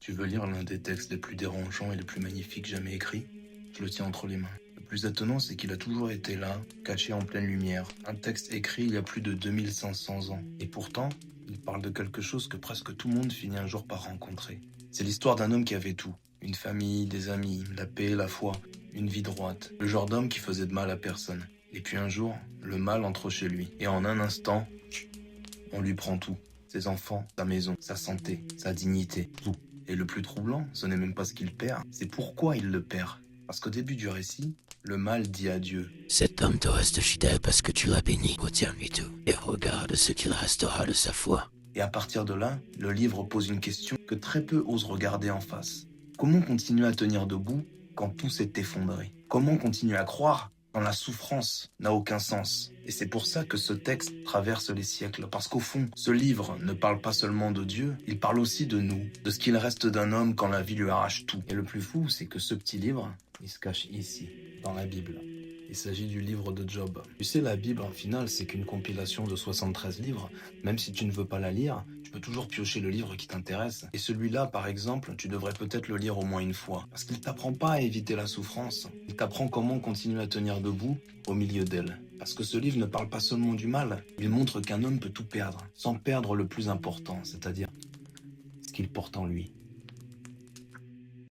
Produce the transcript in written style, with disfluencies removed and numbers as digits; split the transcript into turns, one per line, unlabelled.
Tu veux lire l'un des textes les plus dérangeants et les plus magnifiques jamais écrits? Je le tiens entre les mains. Le plus étonnant, c'est qu'il a toujours été là, caché en pleine lumière. Un texte écrit il y a plus de 2500 ans. Et pourtant, il parle de quelque chose que presque tout le monde finit un jour par rencontrer. C'est l'histoire d'un homme qui avait tout. Une famille, des amis, la paix, la foi, une vie droite. Le genre d'homme qui faisait de mal à personne. Et puis un jour, le mal entre chez lui. Et en un instant, on lui prend tout. Ses enfants, sa maison, sa santé, sa dignité, tout. Et le plus troublant, ce n'est même pas ce qu'il perd, c'est pourquoi il le perd. Parce qu'au début du récit, le mal dit adieu.
Cet homme te reste fidèle parce que tu l'as béni, retiens-lui tout, et regarde ce qu'il restera de sa foi.
Et à partir de là, le livre pose une question que très peu osent regarder en face. Comment continuer à tenir debout quand tout s'est effondré? Comment continuer à croire quand la souffrance n'a aucun sens? Et c'est pour ça que ce texte traverse les siècles, parce qu'au fond, ce livre ne parle pas seulement de Dieu, il parle aussi de nous, de ce qu'il reste d'un homme quand la vie lui arrache tout. Et le plus fou, c'est que ce petit livre, il se cache ici, dans la Bible. Il s'agit du livre de Job. Tu sais, la Bible, en final, c'est qu'une compilation de 73 livres. Même si tu ne veux pas la lire, tu peux toujours piocher le livre qui t'intéresse. Et celui-là, par exemple, tu devrais peut-être le lire au moins une fois. Parce qu'il t'apprend pas à éviter la souffrance. Il t'apprend comment continuer à tenir debout au milieu d'elle. Parce que ce livre ne parle pas seulement du mal, il montre qu'un homme peut tout perdre, sans perdre le plus important, c'est-à-dire ce qu'il porte en lui.